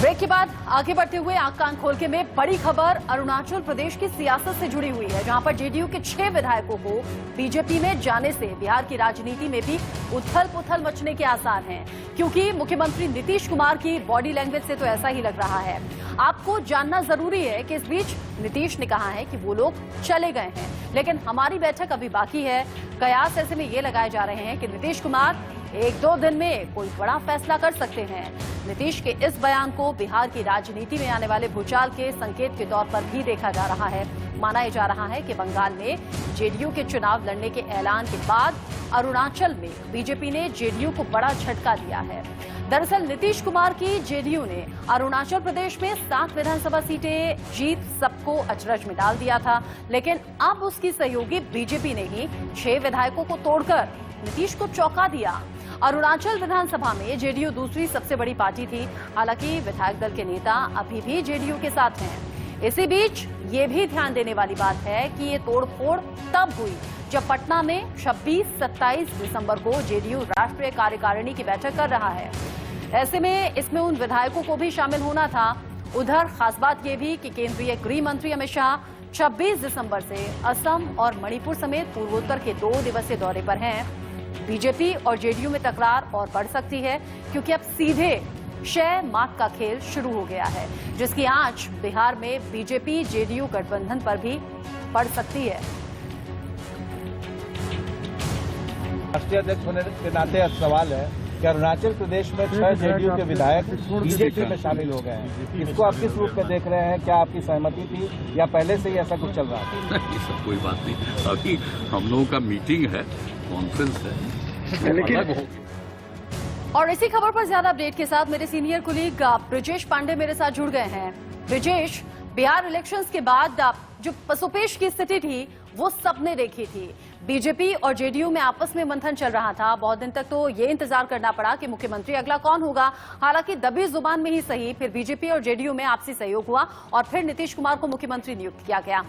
Break के बाद आगे बढ़ते हुए आंख कान खोल के में बड़ी खबर अरुणाचल प्रदेश की सियासत से जुड़ी हुई है, जहां पर जेडीयू के 6 विधायकों को बीजेपी में जाने से बिहार की राजनीति में भी उथल पुथल मचने के आसार हैं, क्योंकि मुख्यमंत्री नीतीश कुमार की बॉडी लैंग्वेज से तो ऐसा ही लग रहा है। आपको जानना जरूरी है कि इस बीच नीतीश ने कहा है कि वो लोग चले गए हैं, लेकिन हमारी बैठक अभी बाकी है। कयास ऐसे में ये लगाए जा रहे हैं कि नीतीश कुमार 1-2 दिन में कोई बड़ा फैसला कर सकते हैं। नीतीश के इस बयान को बिहार की राजनीति में आने वाले भूचाल के संकेत के तौर पर भी देखा जा रहा है। माना जा रहा है कि बंगाल में जेडीयू के चुनाव लड़ने के ऐलान के बाद अरुणाचल में बीजेपी ने जेडीयू को बड़ा झटका दिया है। दरअसल नीतीश कुमार की जेडीयू ने अरुणाचल प्रदेश में 7 विधानसभा सीटें जीत सबको अचरज में डाल दिया था, लेकिन अब उसकी सहयोगी बीजेपी ने ही 6 विधायकों को तोड़कर नीतीश को चौंका दिया। अरुणाचल विधानसभा में जेडीयू दूसरी सबसे बड़ी पार्टी थी, हालांकि विधायक दल के नेता अभी भी जेडीयू के साथ हैं। इसी बीच ये भी ध्यान देने वाली बात है कि ये तोड़फोड़ तब हुई जब पटना में 26-27 दिसंबर को जेडीयू राष्ट्रीय कार्यकारिणी की बैठक कर रहा है। ऐसे में इसमें उन विधायकों को भी शामिल होना था। उधर खास बात यह भी कि केंद्रीय गृह मंत्री अमित शाह 26 दिसंबर से असम और मणिपुर समेत पूर्वोत्तर के 2 दिवसीय दौरे पर हैं। बीजेपी और जेडीयू में तकरार और बढ़ सकती है, क्योंकि अब सीधे शय मात का खेल शुरू हो गया है, जिसकी आंच बिहार में बीजेपी जेडीयू गठबंधन पर भी पड़ सकती है। राष्ट्रीय अध्यक्ष होने के नाते अब सवाल है कि अरुणाचल प्रदेश में 6 जेडीयू के विधायक बीजेपी में शामिल हो गए हैं। इसको आप किस रूप में देख रहे हैं? क्या आपकी सहमति थी या पहले से ही ऐसा कुछ चल रहा था? ये सब कोई बात नहीं। अभी हम लोगों का मीटिंग है, कॉन्फ्रेंस है, लेकिन और इसी खबर पर ज्यादा अपडेट के साथ मेरे सीनियर कुलीग ब्रिजेश पांडे मेरे साथ जुड़ गए हैं। ब्रिजेश, बिहार इलेक्शंस के बाद जो पसोपेश की स्थिति थी वो सबने देखी थी। बीजेपी और जेडीयू में आपस में मंथन चल रहा था। बहुत दिन तक तो ये इंतजार करना पड़ा कि मुख्यमंत्री अगला कौन होगा। हालांकि दबी जुबान में ही सही, फिर बीजेपी और जेडीयू में आपसी सहयोग हुआ और फिर नीतीश कुमार को मुख्यमंत्री नियुक्त किया गया।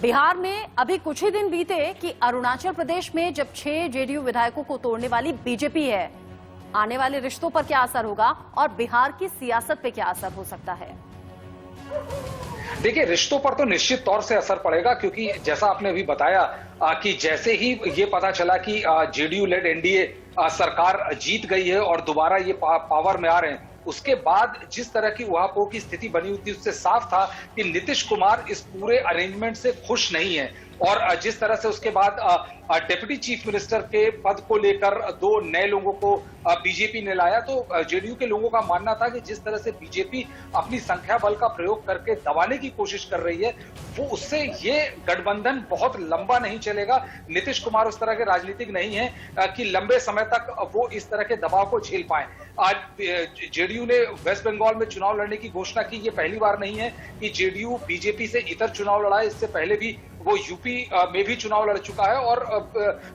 बिहार में अभी कुछ ही दिन बीते कि अरुणाचल प्रदेश में जब 6 जेडीयू विधायकों को तोड़ने वाली बीजेपी है, आने वाले रिश्तों पर क्या असर होगा और बिहार की सियासत पे क्या असर हो सकता है? देखिए, रिश्तों पर तो निश्चित तौर से असर पड़ेगा, क्योंकि जैसा आपने अभी बताया कि जैसे ही ये पता चला कि जेडीयू लेड एनडीए सरकार जीत गई है और दोबारा ये पावर में आ रहे हैं, उसके बाद जिस तरह की उहापोह की स्थिति बनी हुई थी, उससे साफ था कि नीतीश कुमार इस पूरे अरेंजमेंट से खुश नहीं है। और जिस तरह से उसके बाद डिप्टी चीफ मिनिस्टर के पद को लेकर 2 नए लोगों को बीजेपी ने लाया, तो जेडीयू के लोगों का मानना था कि जिस तरह से बीजेपी अपनी संख्या बल का प्रयोग करके दबाने की कोशिश कर रही है, वो उससे ये गठबंधन बहुत लंबा नहीं चलेगा। नीतीश कुमार उस तरह के राजनीतिक नहीं है कि लंबे समय तक वो इस तरह के दबाव को झेल पाए। आज जेडीयू ने वेस्ट बंगाल में चुनाव लड़ने की घोषणा की। ये पहली बार नहीं है कि जेडीयू बीजेपी से इतर चुनाव लड़ा है। इससे पहले भी वो यूपी में भी चुनाव लड़ चुका है और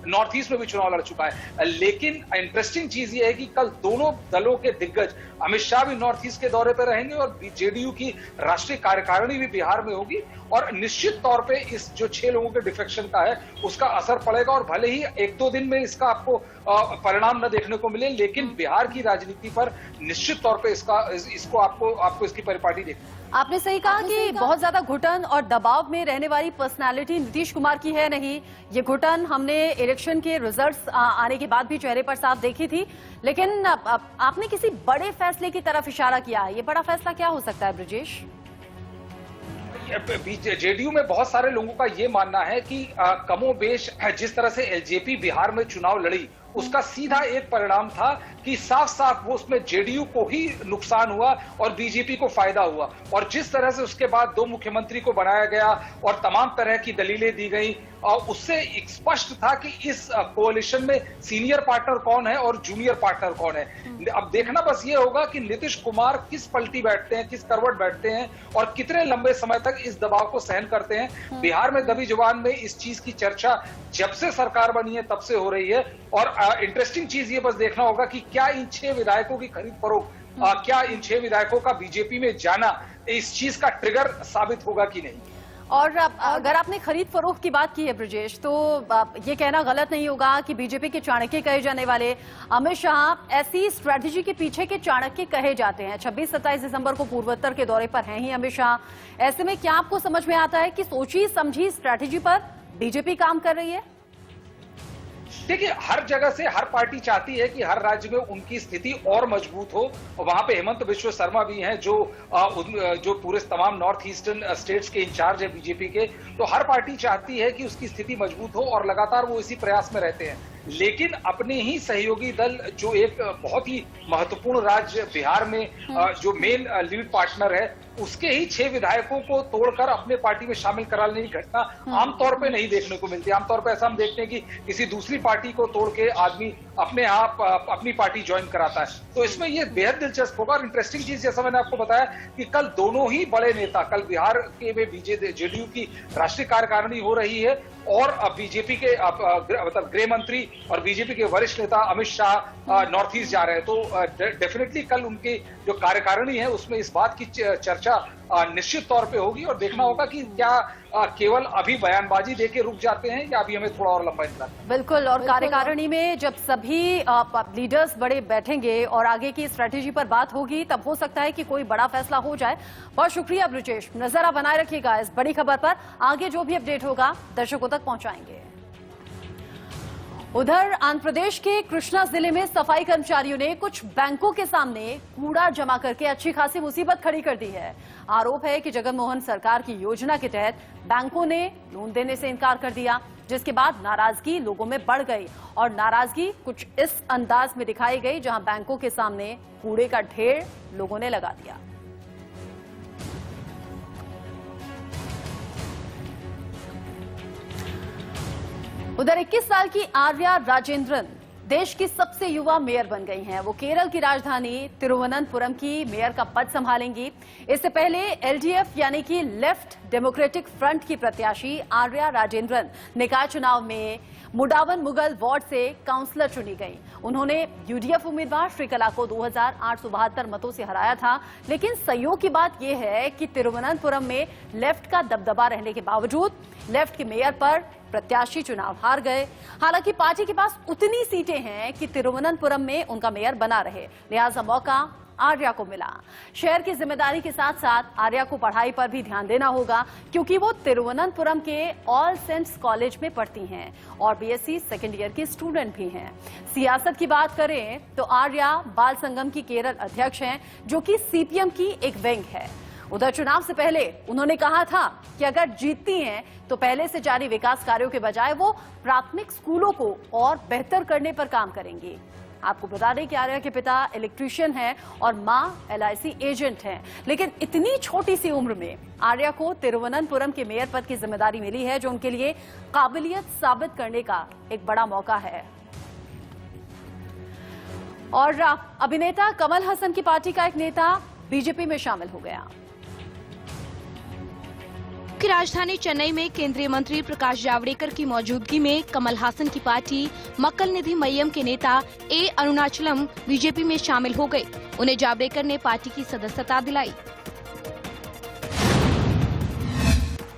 नॉर्थ ईस्ट में भी चुनाव लड़ चुका है। लेकिन इंटरेस्टिंग चीज ये है कि कल दोनों दलों के दिग्गज अमित शाह भी नॉर्थ ईस्ट के दौरे पर रहेंगे और जेडीयू की राष्ट्रीय कार्यकारिणी भी बिहार में होगी, और निश्चित तौर पे इस जो 6 लोगों के डिफेक्शन का है उसका असर पड़ेगा। और भले ही 1-2 दिन में इसका आपको परिणाम न देखने को मिले, लेकिन बिहार की राजनीति पर निश्चित तौर पे इसको आपको इसकी परिपाटी देखनी। आपने सही कहा कि बहुत ज्यादा घुटन और दबाव में रहने वाली पर्सनालिटी नीतीश कुमार की है नहीं। ये घुटन हमने इलेक्शन के रिजल्ट्स आने के बाद भी चेहरे पर साफ देखी थी, लेकिन आपने किसी बड़े फैसले की तरफ इशारा किया है। ये बड़ा फैसला क्या हो सकता है ब्रिजेश? जेडीयू में बहुत सारे लोगों का ये मानना है कि कमोबेश जिस तरह से एलजेपी बिहार में चुनाव लड़ी, उसका सीधा एक परिणाम था कि साफ साफ वो उसमें जेडीयू को ही नुकसान हुआ और बीजेपी को फायदा हुआ। और जिस तरह से उसके बाद 2 मुख्यमंत्री को बनाया गया और तमाम तरह की दलीलें दी गई, और उससे स्पष्ट था कि इस कोalition में सीनियर पार्टनर कौन है और जूनियर पार्टनर कौन है। अब देखना बस ये होगा कि नीतीश कुमार किस पलटी बैठते हैं, किस करवट बैठते हैं और कितने लंबे समय तक इस दबाव को सहन करते हैं। बिहार में दबी जुबान में इस चीज की चर्चा जब से सरकार बनी है तब से हो रही है। और इंटरेस्टिंग चीज ये बस देखना होगा कि क्या इन 6 विधायकों की खरीद फरोख्त, क्या इन 6 विधायकों का बीजेपी में जाना इस चीज का ट्रिगर साबित होगा कि नहीं। और अगर आपने खरीद फरोख्त की बात की है ब्रजेश, तो ये कहना गलत नहीं होगा कि बीजेपी के चाणक्य कहे जाने वाले अमित शाह ऐसी स्ट्रैटेजी के पीछे के चाणक्य कहे जाते हैं। 26-27 दिसंबर को पूर्वोत्तर के दौरे पर हैं ही अमित शाह। ऐसे में क्या आपको समझ में आता है कि सोची समझी स्ट्रैटेजी पर बीजेपी काम कर रही है? देखिए, हर जगह से हर पार्टी चाहती है कि हर राज्य में उनकी स्थिति और मजबूत हो, और वहां पे हेमंत बिश्व शर्मा भी हैं जो पूरे तमाम नॉर्थ ईस्टर्न स्टेट्स के इंचार्ज है बीजेपी के। तो हर पार्टी चाहती है कि उसकी स्थिति मजबूत हो और लगातार वो इसी प्रयास में रहते हैं। लेकिन अपने ही सहयोगी दल, जो एक बहुत ही महत्वपूर्ण राज्य बिहार में जो मेन लीड पार्टनर है, उसके ही 6 विधायकों को तोड़कर अपने पार्टी में शामिल कराने की घटना आमतौर पे नहीं देखने को मिलती। आमतौर पे ऐसा हम देखते हैं कि किसी दूसरी पार्टी को तोड़ के आदमी अपने आप अपनी पार्टी ज्वाइन कराता है। तो इसमें ये बेहद दिलचस्प होगा। और इंटरेस्टिंग चीज, जैसा मैंने आपको बताया कि कल दोनों ही बड़े नेता, कल बिहार के में जेडीयू की राष्ट्रीय कार्यकारिणी हो रही है और बीजेपी के मतलब गृह मंत्री और बीजेपी के वरिष्ठ नेता अमित शाह नॉर्थ ईस्ट जा रहे हैं। तो डेफिनेटली कल उनकी जो कार्यकारिणी है उसमें इस बात की चर्चा निश्चित तौर पे होगी, और देखना होगा कि क्या केवल अभी बयानबाजी देके रुक जाते हैं या अभी हमें थोड़ा और लंबा इंतजार करना है। बिल्कुल, और कार्यकारिणी में जब सभी लीडर्स बड़े बैठेंगे और आगे की स्ट्रेटेजी पर बात होगी, तब हो सकता है कि कोई बड़ा फैसला हो जाए। बहुत शुक्रिया ब्रजेश, नजर आप बनाए रखिएगा इस बड़ी खबर पर। आगे जो भी अपडेट होगा दर्शकों तक पहुंचाएंगे। उधर आंध्र प्रदेश के कृष्णा जिले में सफाई कर्मचारियों ने कुछ बैंकों के सामने कूड़ा जमा करके अच्छी खासी मुसीबत खड़ी कर दी है। आरोप है कि जगनमोहन सरकार की योजना के तहत बैंकों ने लोन देने से इनकार कर दिया, जिसके बाद नाराजगी लोगों में बढ़ गई और नाराजगी कुछ इस अंदाज में दिखाई गई, जहां बैंकों के सामने कूड़े का ढेर लोगों ने लगा दिया। उधर 21 साल की आर्या राजेंद्रन देश की सबसे युवा मेयर बन गई हैं। वो केरल की राजधानी तिरुवनंतपुरम की मेयर का पद संभालेंगी। इससे पहले एलडीएफ यानी कि लेफ्ट डेमोक्रेटिक फ्रंट की प्रत्याशी आर्या राजेंद्रन निकाय चुनाव में मुडावन मुगल वार्ड से काउंसलर चुनी गई। उन्होंने यूडीएफ उम्मीदवार श्रीकला को 2872 मतों से हराया था। लेकिन संयोग की बात यह है कि तिरुवनंतपुरम में लेफ्ट का दबदबा रहने के बावजूद लेफ्ट के मेयर पर प्रत्याशी चुनाव हार गए। हालांकि पार्टी के पास उतनी सीटें हैं कि तिरुवनंतपुरम में उनका मेयर बना रहे, लिहाजा मौका आर्या को मिला। शहर की जिम्मेदारी के साथ साथ आर्या को पढ़ाई पर भी ध्यान देना होगा, क्योंकि वो तिरुवनंतपुरम के ऑल सेंट्स कॉलेज में पढ़ती हैं और बीएससी सेकेंड ईयर की स्टूडेंट भी हैं। सियासत की बात करें तो आर्या बाल संगम की केरल अध्यक्ष हैं, जो कि सीपीएम की एक विंग है। उधर चुनाव से पहले उन्होंने कहा था कि अगर जीतती हैं तो पहले से जारी विकास कार्यों के बजाय वो प्राथमिक स्कूलों को और बेहतर करने पर काम करेंगी। आपको बता दें कि आर्या के पिता इलेक्ट्रीशियन हैं और मां एलआईसी एजेंट हैं। लेकिन इतनी छोटी सी उम्र में आर्या को तिरुवनंतपुरम के मेयर पद की जिम्मेदारी मिली है, जो उनके लिए काबिलियत साबित करने का एक बड़ा मौका है। और अभिनेता कमल हसन की पार्टी का एक नेता बीजेपी में शामिल हो गया। की राजधानी चेन्नई में केंद्रीय मंत्री प्रकाश जावड़ेकर की मौजूदगी में कमल हासन की पार्टी मक्कल निधि मय्यम के नेता ए अरुणाचलम बीजेपी में शामिल हो गए। उन्हें जावड़ेकर ने पार्टी की सदस्यता दिलाई।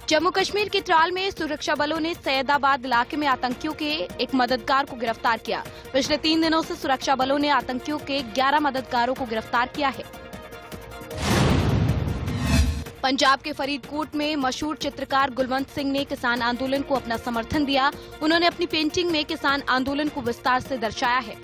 जम्मू कश्मीर के त्राल में सुरक्षा बलों ने सैयदाबाद इलाके में आतंकियों के एक मददगार को गिरफ्तार किया। पिछले 3 दिनों से सुरक्षा बलों ने आतंकियों के 11 मददगारों को गिरफ्तार किया है। पंजाब के फरीदकोट में मशहूर चित्रकार गुलवंत सिंह ने किसान आंदोलन को अपना समर्थन दिया। उन्होंने अपनी पेंटिंग में किसान आंदोलन को विस्तार से दर्शाया है।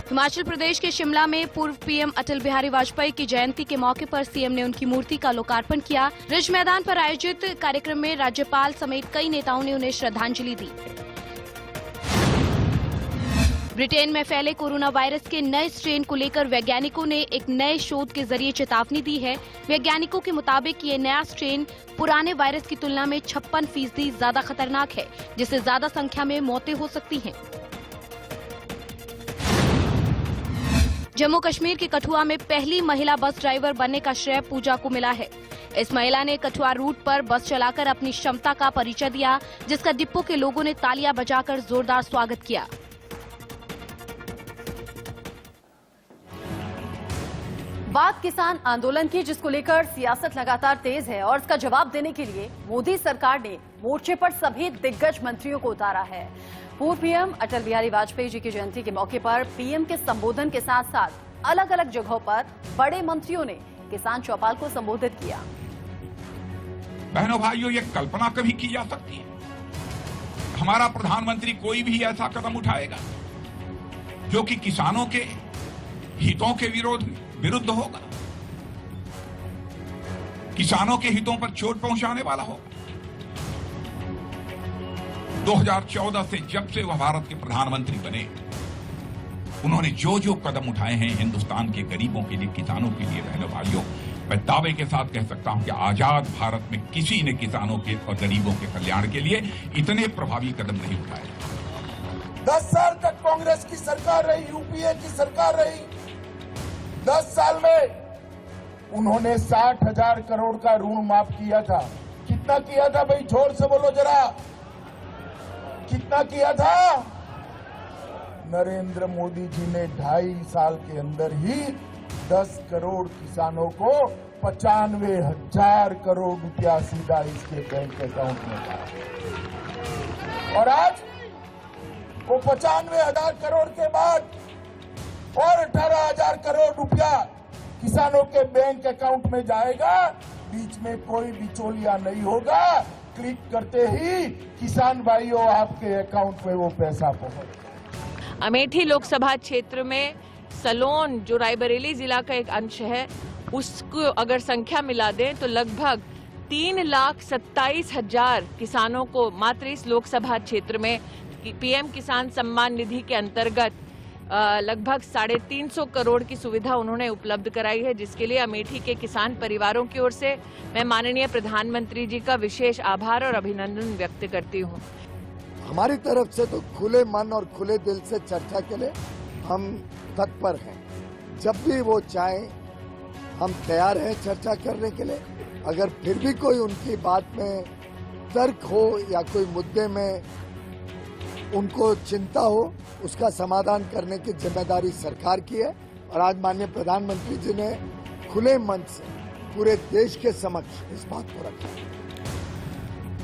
हिमाचल प्रदेश के शिमला में पूर्व पीएम अटल बिहारी वाजपेयी की जयंती के मौके पर सीएम ने उनकी मूर्ति का लोकार्पण किया। रिज मैदान पर आयोजित कार्यक्रम में राज्यपाल समेत कई नेताओं ने उन्हें श्रद्धांजलि दी। ब्रिटेन में फैले कोरोना वायरस के नए स्ट्रेन को लेकर वैज्ञानिकों ने एक नए शोध के जरिए चेतावनी दी है। वैज्ञानिकों के मुताबिक ये नया स्ट्रेन पुराने वायरस की तुलना में 56% ज्यादा खतरनाक है, जिससे ज्यादा संख्या में मौतें हो सकती हैं। जम्मू कश्मीर के कठुआ में पहली महिला बस ड्राइवर बनने का श्रेय पूजा को मिला है। इस महिला ने कठुआ रूट पर बस चलाकर अपनी क्षमता का परिचय दिया, जिसका डिपो के लोगों ने तालियां बजाकर जोरदार स्वागत किया। बात किसान आंदोलन की, जिसको लेकर सियासत लगातार तेज है और इसका जवाब देने के लिए मोदी सरकार ने मोर्चे पर सभी दिग्गज मंत्रियों को उतारा है। पूर्व पीएम अटल बिहारी वाजपेयी जी की जयंती के मौके पर पीएम के संबोधन के साथ साथ अलग अलग जगहों पर बड़े मंत्रियों ने किसान चौपाल को संबोधित किया। बहनों भाइयों, ये कल्पना कभी की जा सकती है हमारा प्रधानमंत्री कोई भी ऐसा कदम उठाएगा जो कि किसानों के हितों के विरुद्ध होगा, किसानों के हितों पर चोट पहुंचाने वाला होगा। 2014 से जब से वह भारत के प्रधानमंत्री बने, उन्होंने जो जो कदम उठाए हैं हिंदुस्तान के गरीबों के लिए, किसानों के लिए, बहनों भाइयों, मैं दावे के साथ कह सकता हूं कि आजाद भारत में किसी ने किसानों के और गरीबों के कल्याण के लिए इतने प्रभावी कदम नहीं उठाए। 10 साल तक कांग्रेस की सरकार रही, यूपीए की सरकार रही। 10 साल में उन्होंने 60,000 करोड़ का ऋण माफ किया था। कितना किया था भाई, जोर से बोलो जरा, कितना किया था? नरेंद्र मोदी जी ने 2.5 साल के अंदर ही 10 करोड़ किसानों को 95,000 करोड़ रुपया सीधा इसके बैंक अकाउंट में डाला। और आज वो 95,000 करोड़ के बाद और 18,000 करोड़ रुपया किसानों के बैंक अकाउंट में जाएगा। बीच में कोई बिचौलिया नहीं होगा। क्लिक करते ही किसान भाइयों आपके अकाउंट में वो पैसा पहुंच। अमेठी लोकसभा क्षेत्र में सलोन, जो रायबरेली जिला का एक अंश है, उसको अगर संख्या मिला दें तो लगभग 3,27,000 किसानों को मात्र इस लोकसभा क्षेत्र में पीएम किसान सम्मान निधि के अंतर्गत लगभग 350 करोड़ की सुविधा उन्होंने उपलब्ध कराई है, जिसके लिए अमेठी के किसान परिवारों की ओर से मैं माननीय प्रधानमंत्री जी का विशेष आभार और अभिनंदन व्यक्त करती हूँ। हमारी तरफ से तो खुले मन और खुले दिल से चर्चा के लिए हम तत्पर हैं। जब भी वो चाहें हम तैयार हैं चर्चा करने के लिए। अगर फिर भी कोई उनकी बात में तर्क हो या कोई मुद्दे में उनको चिंता हो, उसका समाधान करने की जिम्मेदारी सरकार की है। और आज माननीय प्रधानमंत्री जी ने खुले मन से पूरे देश के समक्ष इस बात को रखा।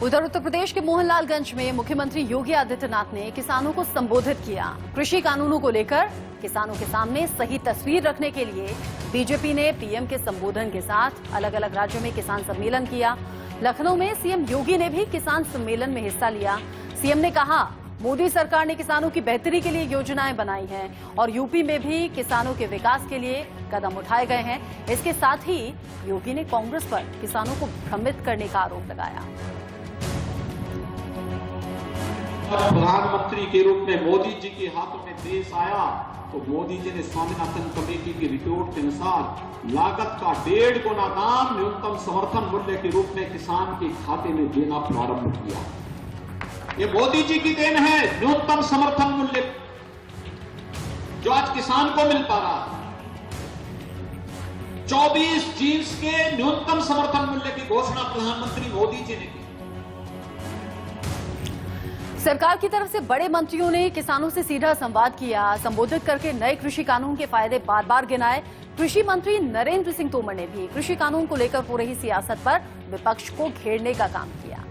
उधर उत्तर प्रदेश के मोहनलालगंज में मुख्यमंत्री योगी आदित्यनाथ ने किसानों को संबोधित किया। कृषि कानूनों को लेकर किसानों के सामने सही तस्वीर रखने के लिए बीजेपी ने पीएम के संबोधन के साथ अलग अलग राज्यों में किसान सम्मेलन किया। लखनऊ में सीएम योगी ने भी किसान सम्मेलन में हिस्सा लिया। सीएम ने कहा, मोदी सरकार ने किसानों की बेहतरी के लिए योजनाएं बनाई हैं और यूपी में भी किसानों के विकास के लिए कदम उठाए गए हैं। इसके साथ ही योगी ने कांग्रेस पर किसानों को भ्रमित करने का आरोप लगाया। प्रधानमंत्री के रूप में मोदी जी के हाथों में देश आया तो मोदी जी ने स्वामीनाथन कमेटी की रिपोर्ट के अनुसार लागत का 1.5 गुना दाम न्यूनतम समर्थन मूल्य के रूप में किसान के खाते में देना प्रारंभ किया। ये मोदी जी की देन है। न्यूनतम समर्थन मूल्य जो आज किसान को मिल पा रहा है, 24 जीन्स के न्यूनतम समर्थन मूल्य की घोषणा प्रधानमंत्री मोदी जी ने की। सरकार की तरफ से बड़े मंत्रियों ने किसानों से सीधा संवाद किया। संबोधित करके नए कृषि कानून के फायदे बार बार गिनाए। कृषि मंत्री नरेंद्र सिंह तोमर ने भी कृषि कानून को लेकर हो रही सियासत पर विपक्ष को घेरने का काम किया।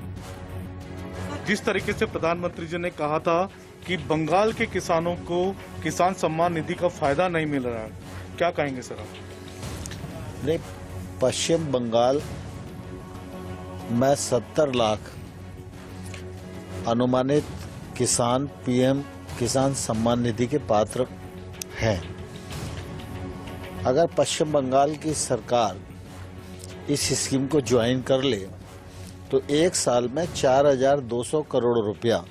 जिस तरीके से प्रधानमंत्री जी ने कहा था कि बंगाल के किसानों को किसान सम्मान निधि का फायदा नहीं मिल रहा है, क्या कहेंगे सर आप? नहीं, पश्चिम बंगाल में 70 लाख अनुमानित किसान पीएम किसान सम्मान निधि के पात्र हैं। अगर पश्चिम बंगाल की सरकार इस स्कीम को ज्वाइन कर ले तो एक साल में 4,200 करोड़ रुपया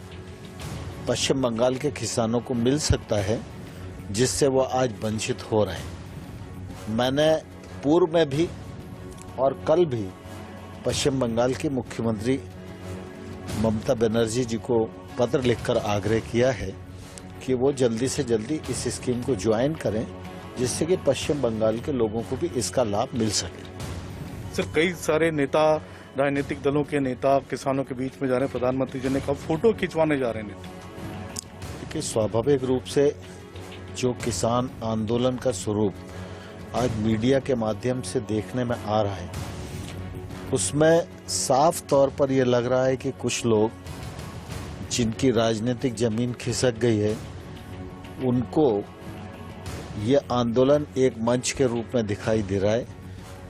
पश्चिम बंगाल के किसानों को मिल सकता है, जिससे वो आज वंचित हो रहे हैं। मैंने पूर्व में भी और कल भी पश्चिम बंगाल की मुख्यमंत्री ममता बनर्जी जी को पत्र लिखकर आग्रह किया है कि वो जल्दी से जल्दी इस स्कीम को ज्वाइन करें, जिससे कि पश्चिम बंगाल के लोगों को भी इसका लाभ मिल सके। सर, कई सारे नेता, राजनीतिक दलों के नेता किसानों के बीच में जा रहे हैं। प्रधानमंत्री जी ने कहा फोटो खिंचवाने जा रहे हैं नेता। देखिए, स्वाभाविक रूप से जो किसान आंदोलन का स्वरूप आज मीडिया के माध्यम से देखने में आ रहा है, उसमें साफ तौर पर यह लग रहा है कि कुछ लोग जिनकी राजनीतिक जमीन खिसक गई है, उनको ये आंदोलन एक मंच के रूप में दिखाई दे रहा है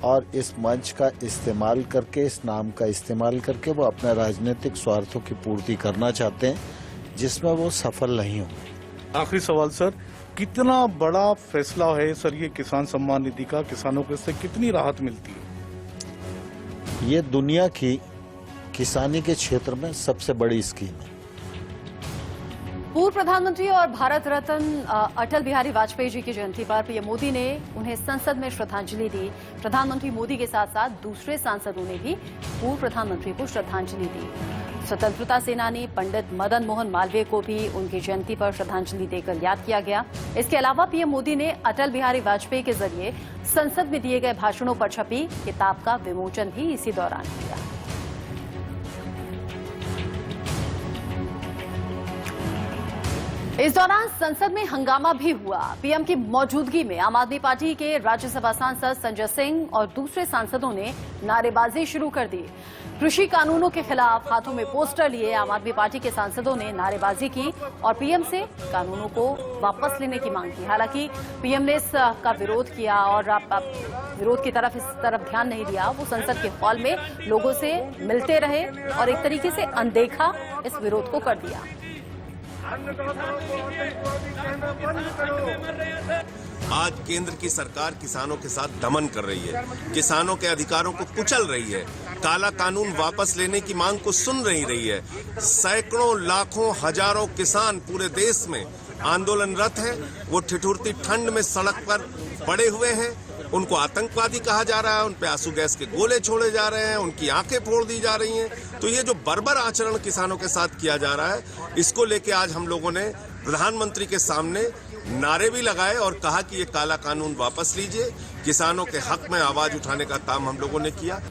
और इस मंच का इस्तेमाल करके, इस नाम का इस्तेमाल करके वो अपने राजनीतिक स्वार्थों की पूर्ति करना चाहते हैं, जिसमें वो सफल नहीं हो। आखिरी सवाल सर, कितना बड़ा फैसला है सर ये किसान सम्मान निधि का? किसानों को इससे कितनी राहत मिलती है? ये दुनिया की किसानी के क्षेत्र में सबसे बड़ी स्कीम है। पूर्व प्रधानमंत्री और भारत रत्न अटल बिहारी वाजपेयी जी की जयंती पर पीएम मोदी ने उन्हें संसद में श्रद्धांजलि दी। प्रधानमंत्री मोदी के साथ साथ दूसरे सांसदों ने भी पूर्व प्रधानमंत्री को श्रद्धांजलि दी। स्वतंत्रता सेनानी पंडित मदन मोहन मालवीय को भी उनकी जयंती पर श्रद्धांजलि देकर याद किया गया। इसके अलावा पीएम मोदी ने अटल बिहारी वाजपेयी के जरिए संसद में दिए गए भाषणों पर छपी किताब का विमोचन भी इसी दौरान किया। इस दौरान संसद में हंगामा भी हुआ। पीएम की मौजूदगी में आम आदमी पार्टी के राज्यसभा सांसद संजय सिंह और दूसरे सांसदों ने नारेबाजी शुरू कर दी। कृषि कानूनों के खिलाफ हाथों में पोस्टर लिए आम आदमी पार्टी के सांसदों ने नारेबाजी की और पीएम से कानूनों को वापस लेने की मांग की। हालांकि पीएम ने इसका विरोध किया और विरोध की तरफ इस तरफ ध्यान नहीं दिया। वो संसद के हॉल में लोगों से मिलते रहे और एक तरीके से अनदेखा इस विरोध को कर दिया। आज केंद्र की सरकार किसानों के साथ दमन कर रही है, किसानों के अधिकारों को कुचल रही है, काला कानून वापस लेने की मांग को सुन नहीं रही है। सैकड़ों लाखों हजारों किसान पूरे देश में आंदोलनरत हैं। वो ठिठुरती ठंड में सड़क पर पड़े हुए हैं। उनको आतंकवादी कहा जा रहा है, उन पे आंसू गैस के गोले छोड़े जा रहे हैं, उनकी आंखें फोड़ दी जा रही हैं। तो ये जो बर्बर आचरण किसानों के साथ किया जा रहा है, इसको लेके आज हम लोगों ने प्रधानमंत्री के सामने नारे भी लगाए और कहा कि ये काला कानून वापस लीजिए। किसानों के हक में आवाज उठाने का काम हम लोगों ने किया।